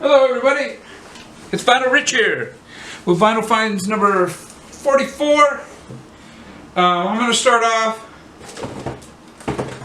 Hello everybody, it's Vinyl Rich here with Vinyl Finds number 44. I'm going to start off,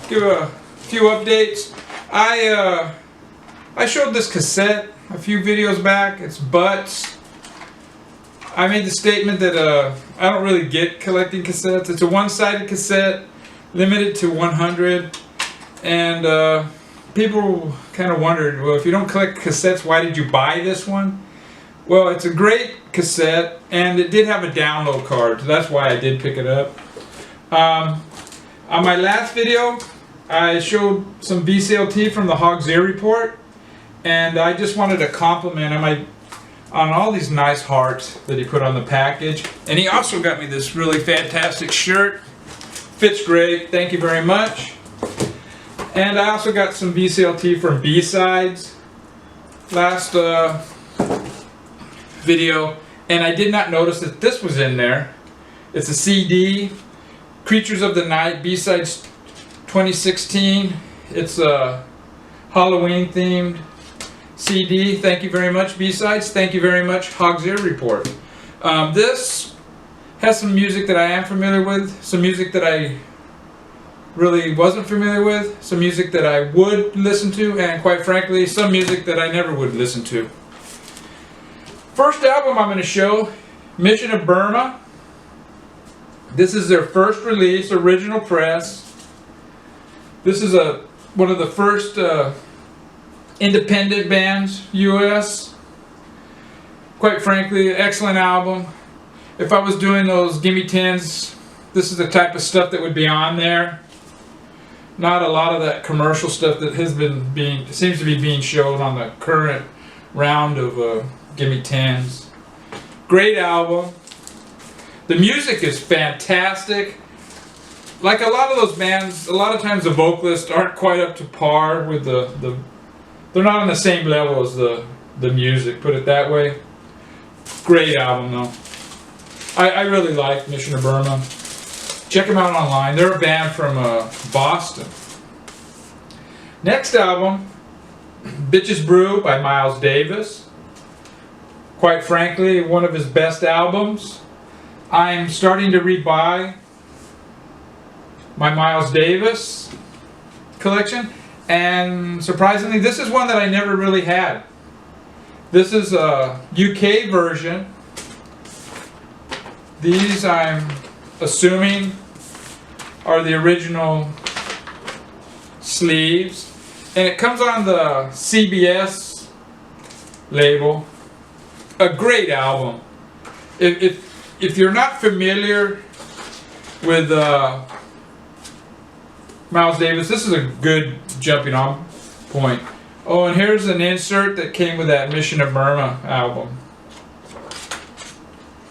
give a few updates. I showed this cassette a few videos back. It's Butts. I made the statement that I don't really get collecting cassettes. It's a one-sided cassette, limited to 100, and people kind of wondered, well, if you don't collect cassettes, why did you buy this one? Well, it's a great cassette, and it did have a download card, so that's why I did pick it up. On my last video, I showed some VCLT from the Hog's Ear Report, and I just wanted to compliment him on all these nice hearts that he put on the package. And he also got me this really fantastic shirt. Fits great, thank you very much. And I also got some VCLT from B-Sides last video, and I did not notice that this was in there. It's a CD, Creatures of the Night, B-Sides 2016. It's a Halloween themed CD. Thank you very much, B-Sides. Thank you very much, Hog's Ear Report. This has some music that I am familiar with, some music that I really wasn't familiar with, some music that I would listen to, and quite frankly, some music that I never would listen to. First album I'm going to show, Mission of Burma. This is their first release, original press. This is one of the first independent bands, US. Quite frankly, excellent album. If I was doing those Gimme 10s, this is the type of stuff that would be on there. Not a lot of that commercial stuff that has seems to be being shown on the current round of Gimme 10s. Great album. The music is fantastic. Like a lot of those bands, a lot of times the vocalists aren't quite up to par with they're not on the same level as the music, put it that way. Great album though. I really like Mission of Burma. Check them out online. They're a band from Boston. Next album, Bitches Brew by Miles Davis. Quite frankly, one of his best albums. I'm starting to rebuy my Miles Davis collection, and surprisingly, this is one that I never really had. This is a UK version. These, I'm assuming, are the original sleeves, and it comes on the CBS label. A great album. If you're not familiar with Miles Davis, this is a good jumping on point. Oh, and here's an insert that came with that Mission of Burma album.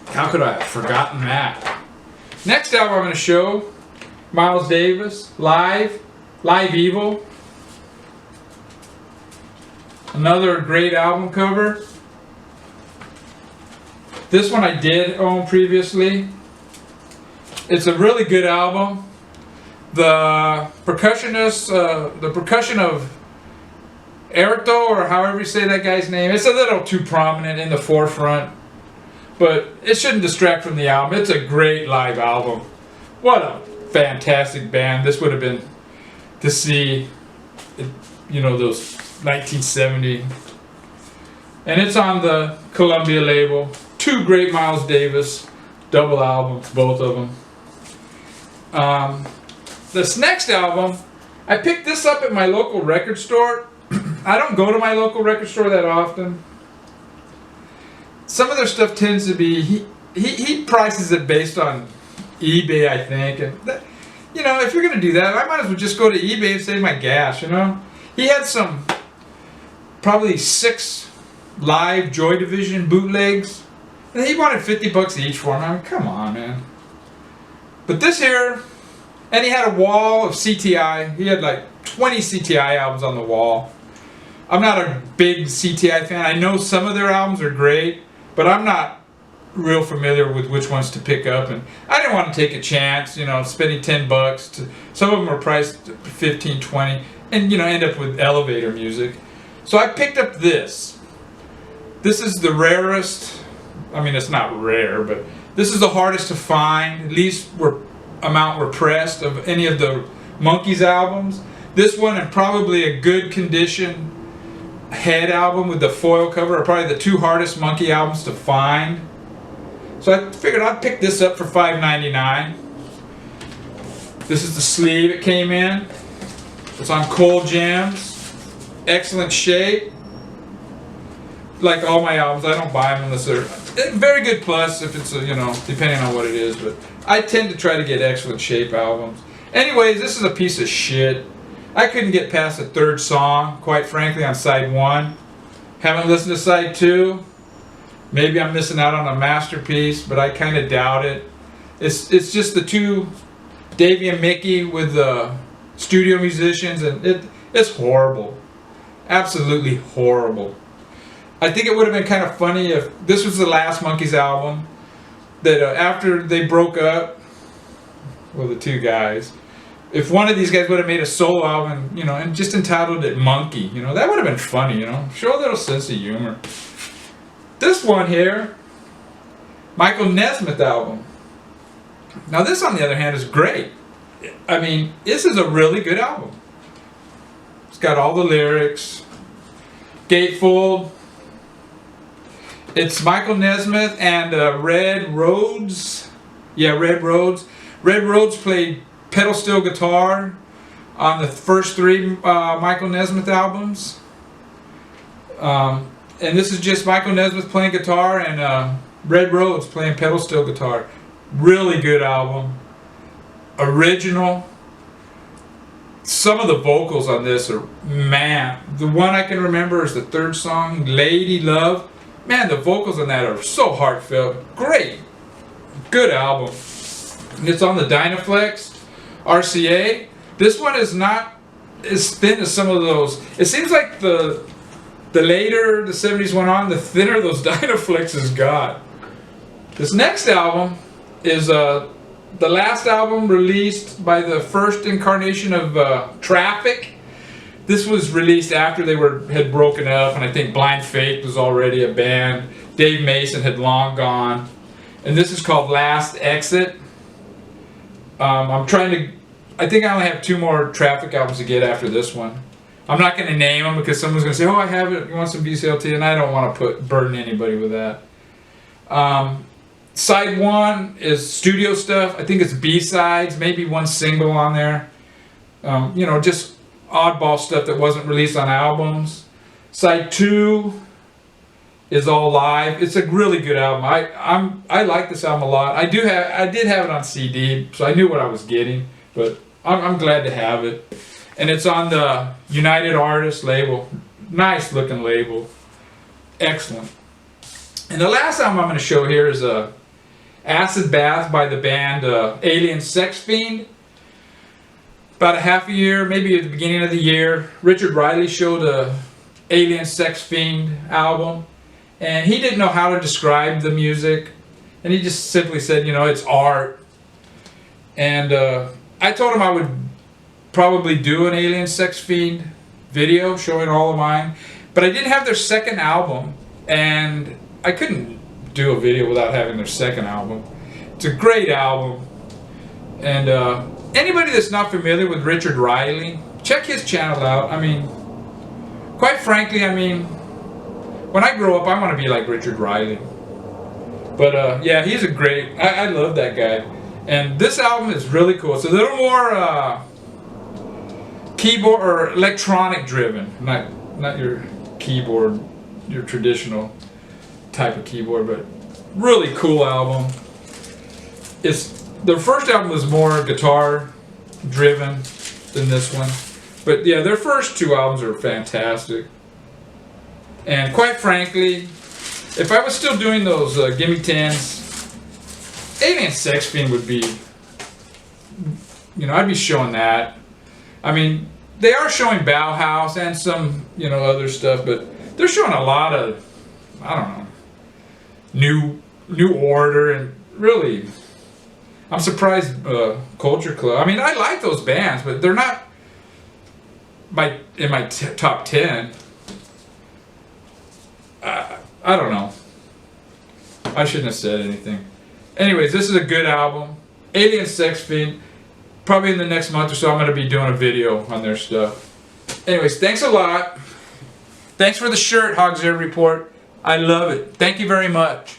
How could I have forgotten that? Next album I'm going to show, Miles Davis, Live Evil. Another great album cover. This one I did own previously. It's a really good album. The percussionist, the percussion of Erto, or however you say that guy's name, it's a little too prominent in the forefront. But it shouldn't distract from the album. It's a great live album. What a fantastic band. This would have been to see, you know, those 1970. And it's on the Columbia label. Two great Miles Davis double albums, both of them. This next album, I picked this up at my local record store. I don't go to my local record store that often. Some of their stuff tends to be, he prices it based on eBay, I think. And that, you know, if you're going to do that, I might as well just go to eBay and save my gas, you know. He had some, probably 6 live Joy Division bootlegs. And he wanted $50 each for them. I mean, come on, man. But this here, and he had a wall of CTI. He had like 20 CTI albums on the wall. I'm not a big CTI fan. I know some of their albums are great, but I'm not real familiar with which ones to pick up, and I didn't want to take a chance, you know, spending $10 some of them are priced 15, 20, and you know, end up with elevator music. So I picked up this. This is the rarest. I mean, it's not rare, but this is the hardest to find, least amount were pressed of any of the Monkees albums. This one, and probably a good condition Head album with the foil cover, are probably the two hardest Monkee albums to find. So I figured I'd pick this up for $5.99. This is the sleeve it came in. It's on Cold Gems. Excellent shape. Like all my albums, I don't buy them unless they're very good plus if it's, you know, depending on what it is. But I tend to try to get excellent shape albums. Anyways, this is a piece of shit. I couldn't get past the third song, quite frankly, on side 1. Haven't listened to side 2. Maybe I'm missing out on a masterpiece, but I kind of doubt it. It's just the two, Davey and Mickey, with the studio musicians, and it's horrible. Absolutely horrible. I think it would have been kind of funny if this was the last Monkees album, that after they broke up, well, the two guys, if one of these guys would have made a solo album, you know, and just entitled it Monkey, you know, that would have been funny, you know, show a little sense of humor. This one here, Michael Nesmith album. Now this, on the other hand, is great. I mean, this is a really good album. It's got all the lyrics. Gatefold. It's Michael Nesmith and Red Rhodes. Yeah, Red Rhodes. Red Rhodes played pedal steel guitar on the first 3 Michael Nesmith albums. And this is just Michael Nesmith playing guitar and Red Rhodes playing pedal steel guitar. Really good album. Original. Some of the vocals on this are, man, the one I can remember is the third song, Lady Love. Man, the vocals on that are so heartfelt. Great. Good album. And it's on the Dynaflex RCA. This one is not as thin as some of those. It seems like the later the 70s went on, the thinner those Dynaflexes got. This next album is the last album released by the first incarnation of Traffic. This was released after they had broken up, and I think Blind Faith was already a band. Dave Mason had long gone. And this is called Last Exit. I think I only have 2 more Traffic albums to get after this one. I'm not going to name them because someone's going to say, oh, I have it, you want some VCLT? And I don't want to burden anybody with that. Side 1 is studio stuff. I think it's B-sides, maybe 1 single on there. You know, just oddball stuff that wasn't released on albums. Side 2 is all live. It's a really good album. I like this album a lot. I did have it on CD, so I knew what I was getting, but I'm glad to have it. And it's on the United Artists label. Nice looking label. Excellent. And the last album I'm going to show here is Acid Bath by the band Alien Sex Fiend. About a half a year, maybe at the beginning of the year, Richard Riley showed a Alien Sex Fiend album, and he didn't know how to describe the music, and he just simply said, you know, it's art. And I told him I would probably do an Alien Sex Fiend video showing all of mine, but I didn't have their second album, and I couldn't do a video without having their second album. It's a great album, and anybody that's not familiar with Richard Riley, check his channel out. I mean, quite frankly, I mean, when I grow up, I want to be like Richard Riley. But yeah, he's a great, I love that guy. And this album is really cool. It's a little more keyboard or electronic driven, not your keyboard, your traditional type of keyboard, but really cool album. Their first album was more guitar driven than this one, but yeah, their first 2 albums are fantastic. And quite frankly, if I was still doing those Gimme 10s, Alien Sex Fiend would be, you know, I'd be showing that. I mean, they are showing Bauhaus and some, you know, other stuff, but they're showing a lot of, I don't know, New Order, and really, I'm surprised Culture Club. I mean, I like those bands, but they're not in my top 10. I don't know. I shouldn't have said anything. Anyways, this is a good album. Alien Sex Fiend. Probably in the next month or so I'm going to be doing a video on their stuff. Anyways, thanks a lot. Thanks for the shirt, Hog's Ear Report. I love it. Thank you very much.